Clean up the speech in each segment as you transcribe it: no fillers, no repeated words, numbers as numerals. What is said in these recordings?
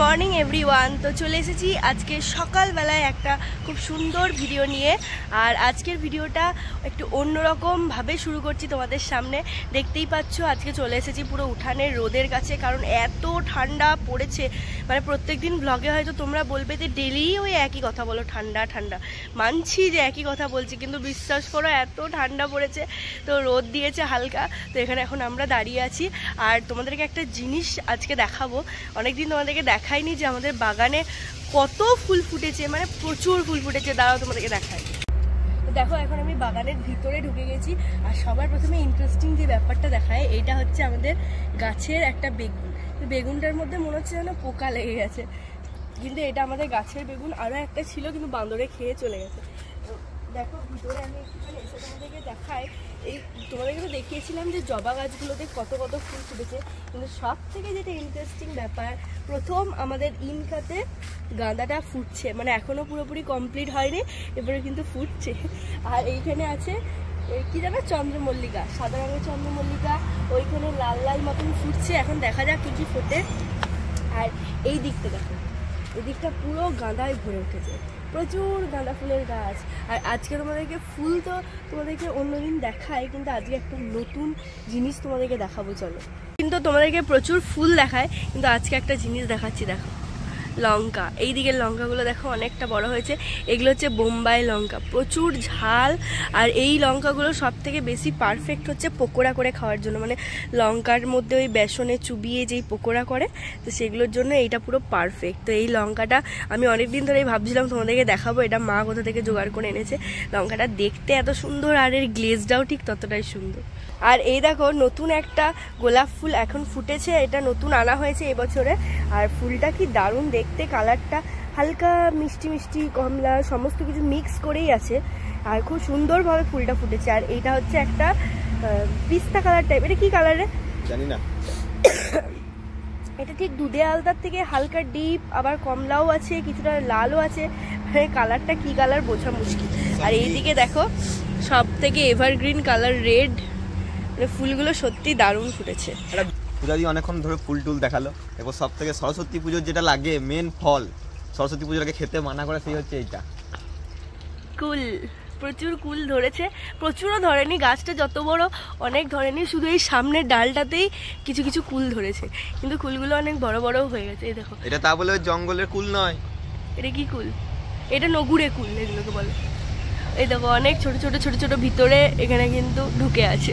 Morning everyone. তো চলে এসেছি আজকে সকালবেলায় একটা খুব সুন্দর ভিডিও নিয়ে। আর আজকের ভিডিওটা একটু অন্যরকমভাবে শুরু করছি তোমাদের সামনে। দেখতেই পাচ্ছ আজকে চলে এসেছি পুরো উঠানের রোদের কাছে, কারণ এত ঠান্ডা পড়েছে। মানে প্রত্যেকদিন ব্লগে হয়তো তোমরা বলবে যে ডেলি ওই একই কথা বলো, ঠান্ডা ঠান্ডা। মানছি যে একই কথা বলছি, কিন্তু বিশ্বাস করো এত ঠান্ডা পড়েছে। তো রোদ দিয়েছে হালকা, তো এখানে এখন আমরা দাঁড়িয়ে আছি। আর তোমাদেরকে একটা জিনিস আজকে দেখাবো, অনেকদিন তোমাদেরকে দেখাইনি যে আমাদের বাগানে কত ফুল ফুটেছে, মানে প্রচুর ফুল ফুটেছে। দাঁড়াও তোমাদেরকে দেখাই। দেখো এখন আমি বাগানের ভিতরে ঢুকে গেছি। আর সবার প্রথমে ইন্টারেস্টিং যে ব্যাপারটা দেখায়, এটা হচ্ছে আমাদের গাছের একটা বেগুন। বেগুনটার মধ্যে মনে হচ্ছে যেন পোকা লেগে গেছে, কিন্তু এটা আমাদের গাছের বেগুন। আরও একটা ছিল কিন্তু বান্দরে খেয়ে চলে গেছে। দেখো ভিতরে আমি একটুখানি এসে তোমাদেরকে দেখাই। এই তোমাদেরকে তো দেখিয়েছিলাম যে জবা গাছগুলোতে কত কত ফুল ফুটেছে, কিন্তু সব থেকে যেটা ইন্টারেস্টিং ব্যাপার, প্রথম আমাদের ইনকাতে গাঁদাটা ফুটছে। মানে এখনও পুরোপুরি কমপ্লিট হয়নি, এবারে কিন্তু ফুটছে। আর এইখানে আছে কি জানো, চন্দ্রমল্লিকা, সাদা রঙের চন্দ্রমল্লিকা, ওইখানে লাল লাল মতন ফুটছে। এখন দেখা যাক কী কী ফোটে। আর এই দিকটা দেখো, এই দিকটা পুরো গাঁদায় ভরে উঠেছে, প্রচুর গাঁদা ফুলের গাছ। আর আজকে তোমাদেরকে ফুল তো তোমাদেরকে অন্যদিন দেখায়, কিন্তু আজকে একটা নতুন জিনিস তোমাদেরকে দেখাবো। চলো, কিন্তু তোমাদেরকে প্রচুর ফুল দেখায়, কিন্তু আজকে একটা জিনিস দেখাচ্ছি। দেখো লঙ্কা, এই দিকের লঙ্কাগুলো দেখো অনেকটা বড় হয়েছে। এগুলো হচ্ছে বোম্বাই লঙ্কা, প্রচুর ঝাল। আর এই লঙ্কাগুলো সব থেকে বেশি পারফেক্ট হচ্ছে পকোড়া করে খাওয়ার জন্য। মানে লঙ্কার মধ্যে ওই বেসনে চুবিয়ে যেই পকোড়া করে, তো সেগুলোর জন্য এইটা পুরো পারফেক্ট। তো এই লঙ্কাটা আমি অনেকদিন ধরেই ভাবছিলাম তোমাদেরকে দেখাবো, এটা মা কোথা থেকে জোগাড় করে এনেছে। লঙ্কাটা দেখতে এত সুন্দর, আর এর গ্লেজটাও ঠিক ততটাই সুন্দর। আর এই দেখো নতুন একটা গোলাপ ফুল এখন ফুটেছে, এটা নতুন আনা হয়েছে এবছরে। আর ফুলটা কি দারুণ দেখতে, কালারটা হালকা মিষ্টি মিষ্টি কমলা সমস্ত কিছু মিক্স করেই আছে, আর খুব সুন্দরভাবে ফুলটা ফুটেছে। আর এইটা হচ্ছে একটা পিস্তা কালার টাইপ। এটা কি কালারে জানি না, এটা ঠিক দুধে আলতার থেকে হালকা ডিপ, আবার কমলাও আছে, কিছুটা লালও আছে। মানে কালারটা কি কালার বোঝা মুশকিল। আর এইদিকে দেখো সব থেকে এভারগ্রিন কালার রেড। ফুলগুলো সত্যি দারুণ ফুটেছে। পূজা দিয়ে অনেকক্ষণ ধরে ফুল টুল দেখালো। এবার সব থেকে সরস্বতী পুজোর যেটা লাগে মেন ফল, সরস্বতী পুজোর আগে খেতে মানা করে, সেই হচ্ছে এইটা কুল। প্রচুর কুল ধরেছে, প্রচুরও ধরেনি, গাছটা যত বড় অনেক ধরেনি, শুধু এই সামনের ডালটাতেই কিছু কিছু কুল ধরেছে, কিন্তু কুলগুলো অনেক বড় বড়ও হয়ে গেছে। এই দেখো, এটা তা বলে জঙ্গলের কুল নয়, এটা কি কুল? এটা নগুড়ে কুল এগুলোকে বলে। এই দেখো অনেক ছোট ছোট ছোট ছোট ভিতরে এখানে কিন্তু ঢুকে আছে।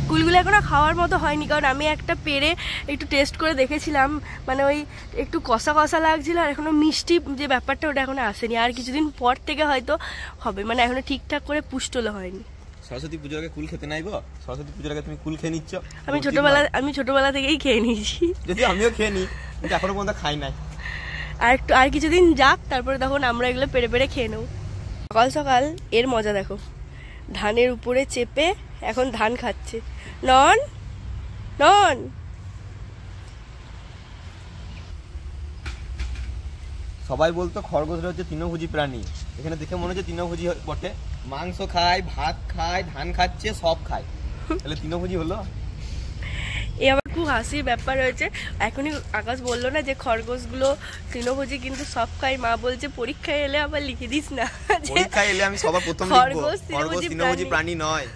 কুলগুলো এখনো খাওয়ার মতো হয়নি, কারণ আমি একটা পেরে একটু টেস্ট করে দেখেছিলাম, মানে ওই একটু কষা কষা লাগছিল। আর এখনো মিষ্টি যে ব্যাপারটা ওটা এখনো আসেনি, আর কিছুদিন পর থেকে হয়তো হবে। মানে এখনো ঠিকঠাক করে পুষ্টলো হয়নি। সরস্বতী পুজোর আগে কুল খেতে নাই গো? সরস্বতী পুজোর আগে তুমি কুল খেয়ে নিচ্ছ? আমি ছোটবেলা থেকেই খেয়ে নিয়েছি, যদি আমিও খেয়ে নিই, কিন্তু এখনো পর্যন্ত খাই নাই। আর কিছুদিন যাক, তারপরে তখন আমরা এগুলো পেরে পেরে খেয়ে নেব। সকাল সকাল এর মজা দেখো, ধানের উপরে চেপে এখন ধান খাচ্ছে। নন নন, সবাই বলতো খরগোশরা হচ্ছে তৃণভোজী প্রাণী, এখানে দেখে মনে হচ্ছে তৃণভোজী বটে। মাংস খায়, ভাত খায়, ধান খাচ্ছে, সব খায়, তাহলে তৃণভোজী হলো। এ আমার খুব হাসির ব্যাপার হয়েছে। এখনই আকাশ বললো না যে খরগোশগুলো তৃণভোজী, কিন্তু সব খাই। মা বলছে পরীক্ষায় এলে আবার লিখে দিস না, পরীক্ষায় এলে আমি সবার প্রথম লিখবো খরগোশ তৃণভোজী প্রাণী নয়।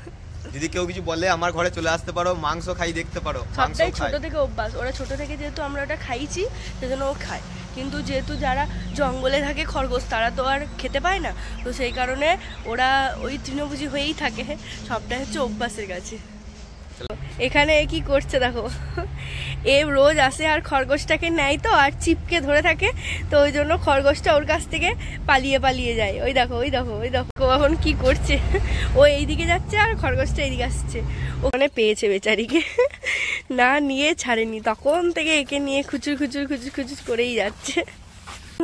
যদি কেউ কিছু বলে আমার ঘরে চলে আসতে পারো, মাংস খাই দেখতে পারো। সবটাই ছোট থেকে অভ্যাস, ওরা ছোট থেকে যেহেতু আমরা ওটা খাইছি সেজন্য ও খায়। কিন্তু যেহেতু যারা জঙ্গলে থাকে খরগোশ, তারা তো আর খেতে পায় না, তো সেই কারণে ওরা ওই তৃণভোজী হয়েই থাকে। সবটাই হচ্ছে অভ্যাসের কাছে। এখানে কি করছে দেখো, এ রোজ আসে আর খরগোশটাকে নেয় তো, আর চিপকে ধরে থাকে, তো ওই জন্য খরগোশটা ওর কাছ থেকে পালিয়ে পালিয়ে যায়। ওই দেখো ওই দেখো ওই দেখো এখন কি করছে, ও এইদিকে যাচ্ছে আর খরগোশটা এইদিকে আসছে। ওখানে পেয়েছে বেচারিকে, না নিয়ে ছাড়েনি, তখন থেকে একে নিয়ে খুচুর খুচুর খুচুর খুচুর করেই যাচ্ছে।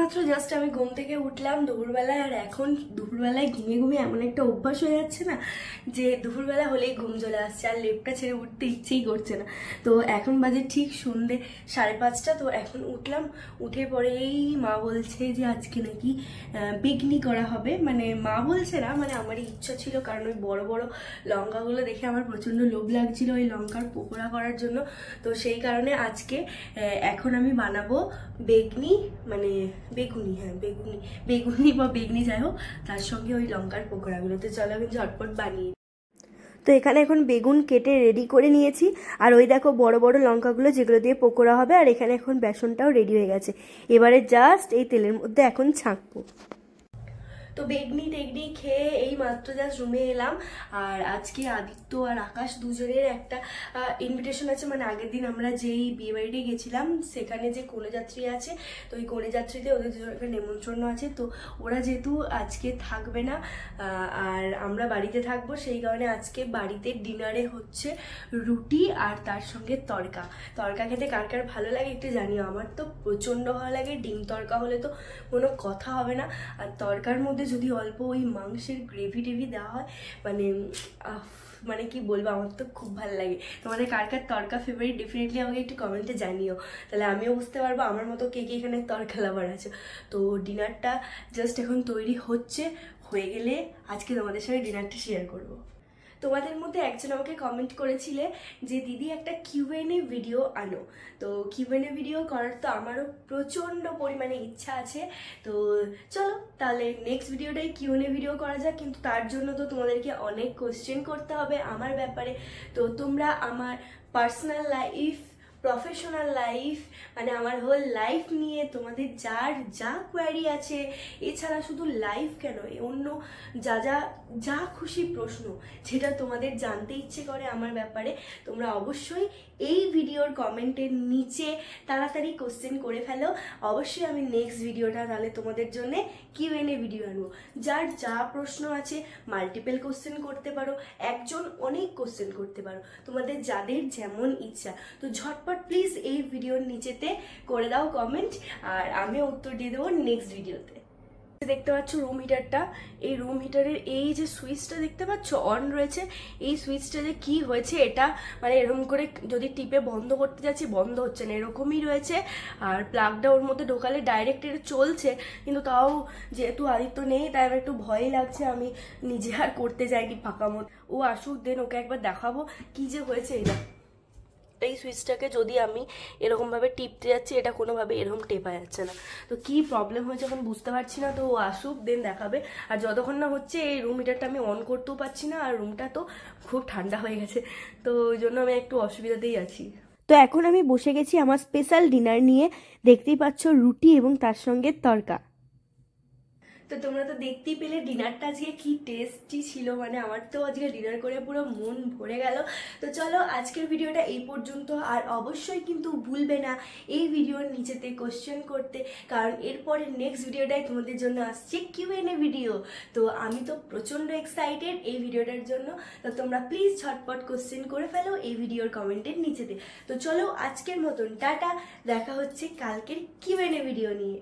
মাত্র জাস্ট আমি ঘুম থেকে উঠলাম দুপুরবেলায়, আর এখন দুপুরবেলায় ঘুমিয়ে ঘুমিয়ে এমন একটা অভ্যাস হয়ে যাচ্ছে না যে দুপুরবেলা হলেই ঘুম চলে আসছে, আর লেপটা ছেড়ে উঠতে ইচ্ছেই করছে না। তো এখন বাজে ঠিক সন্ধ্যে 5:30। তো এখন উঠলাম, উঠে পরেই মা বলছে যে আজকে নাকি বেগনি করা হবে। মানে মা বলছে না, মানে আমারই ইচ্ছা ছিল, কারণ ওই বড় বড় লঙ্কাগুলো দেখে আমার প্রচণ্ড লোভ লাগছিল ওই লঙ্কার পকোড়া করার জন্য। তো সেই কারণে আজকে এখন আমি বানাবো বেগনি, মানে বেগুনি, হ্যাঁ বেগুনি, বেগুনি বা বেগনি যাই হোক, তার সঙ্গে ওই লঙ্কার পকোড়াগুলো। তো চলো আমি ঝটপট বানিয়ে। তো এখানে এখন বেগুন কেটে রেডি করে নিয়েছি, আর ওই দেখো বড় বড় লঙ্কাগুলো যেগুলো দিয়ে পকোড়া হবে, আর এখানে এখন বেসনটাও রেডি হয়ে গেছে। এবারে জাস্ট এই তেলের মধ্যে এখন ছাঁকবো। তো বেগনি টেগনি খেয়ে এই মাত্র জাস্ট রুমে এলাম। আর আজকে আদিত্য আর আকাশ দুজনের একটা ইনভিটেশন আছে, মানে আগের দিন আমরা যেই বিয়ে বাড়িতে গেছিলাম সেখানে যে কনেযাত্রী আছে, তো ওই কনেযাত্রীতে ওদের দুজনের একটা নেমন্ত্রণ আছে। তো ওরা যেহেতু আজকে থাকবে না আর আমরা বাড়িতে থাকবো, সেই কারণে আজকে বাড়িতে ডিনারে হচ্ছে রুটি আর তার সঙ্গে তড়কা। তড়কা খেতে কার কার ভালো লাগে একটু জানিও, আমার তো প্রচণ্ড ভালো লাগে। ডিম তড়কা হলে তো কোনো কথা হবে না, আর তড়কার মধ্যে যদি অল্প ওই মাংসের গ্রেভি টেভি দেওয়া হয়, মানে মানে কি বলবো, আমার তো খুব ভালো লাগে। তোমাদের কার কার তড়কা ফেভারিট ডেফিনেটলি আমাকে একটু কমেন্টে জানিও, তাহলে আমিও বুঝতে পারবো আমার মতো কে কে এখানে তড়কা লাভার আছে। তো ডিনারটা জাস্ট এখন তৈরি হচ্ছে, হয়ে গেলে আজকে তোমাদের সঙ্গে ডিনারটা শেয়ার করবো। তোমাদের মধ্যে একজন আমাকে কমেন্ট করেছিলে যে দিদি একটা কিউএনএ ভিডিও আনো। তো কিউএনএ ভিডিও করার তো আমারও প্রচণ্ড পরিমাণে ইচ্ছা আছে। তো চলো তাহলে নেক্সট ভিডিওটাই কিউএনএ ভিডিও করা যাক, কিন্তু তার জন্য তো তোমাদেরকে অনেক কোশ্চেন করতে হবে আমার ব্যাপারে। তো তোমরা আমার পার্সোনাল লাইফ, প্রফেশনাল লাইফ, মানে আমার হোল লাইফ নিয়ে তোমাদের যার যা কোয়ারি আছে, এছাড়া শুধু লাইফ কেন, অন্য যা যা যা খুশি প্রশ্ন যেটা তোমাদের জানতে ইচ্ছে করে আমার ব্যাপারে, তোমরা অবশ্যই এই ভিডিওর কমেন্টের নিচে তাড়াতাড়ি কোশ্চেন করে ফেলো। অবশ্যই আমি নেক্সট ভিডিওটা তাহলে তোমাদের জন্য কিউএনএ ভিডিও আনবো। যার যা প্রশ্ন আছে মাল্টিপল কোশ্চেন করতে পারো, একজন অনেক কোশ্চেন করতে পারো, তোমাদের যাদের যেমন ইচ্ছা। তো ঝটপট প্লিজ এই ভিডিওর নিচেতে করে দাও কমেন্ট, আর আমিও উত্তর দিয়ে দেবো নেক্সট ভিডিওতে। দেখতে পাচ্ছ রুম হিটারটা, এই রুম হিটারের এই যে সুইচটা দেখতে পাচ্ছ অন রয়েছে, এই সুইচটা যে কি হয়েছে, এটা মানে এরকম করে যদি টিপে বন্ধ করতে যাচ্ছি বন্ধ হচ্ছে না, এরকমই রয়েছে। আর প্লাগটা ওর মধ্যে ঢোকালে ডাইরেক্ট এটা চলছে, কিন্তু তাও যেহেতু আদিত্য নেই তাই আমার একটু ভয়ই লাগছে, আমি নিজে আর করতে যাইনি ফাঁকা মত। ও আসুক দেন ওকে একবার দেখাবো কি যে হয়েছে। এটা এই সুইচটাকে যদি আমি এরকমভাবে টিপতে যাচ্ছি, এটা কোনোভাবে এরকম টেপা যাচ্ছে না। তো কি প্রবলেম হয়েছে এখন বুঝতে পারছি না, তো ও আসুক দেন দেখাবে। আর যতক্ষণ না হচ্ছে এই রুম হিটারটা আমি অন করতেও পারছি না, আর রুমটা তো খুব ঠান্ডা হয়ে গেছে, তো ওই জন্য আমি একটু অসুবিধাতেই আছি। তো এখন আমি বসে গেছি আমার স্পেশাল ডিনার নিয়ে, দেখতেই পাচ্ছ রুটি এবং তার সঙ্গে তড়কা। তো তোমরা তো দেখতেই পেলে ডিনারটা আজকে কি টেস্টি ছিল, মানে আমার তো আজকে ডিনার করে পুরো মন ভরে গেল। তো চলো আজকের ভিডিওটা এই পর্যন্ত, আর অবশ্যই কিন্তু ভুলবে না এই ভিডিওর নিচেতে কোশ্চেন করতে, কারণ এরপরে নেক্সট ভিডিওটাই তোমাদের জন্য আসছে কিউএনএ ভিডিও। তো আমি তো প্রচণ্ড এক্সাইটেড এই ভিডিওটার জন্য, তো তোমরা প্লিজ ঝটপট কোশ্চেন করে ফেলো এই ভিডিওর কমেন্টের নিচেতে। তো চলো আজকের মতন টাটা, দেখা হচ্ছে কালকের কিউএনএ ভিডিও নিয়ে।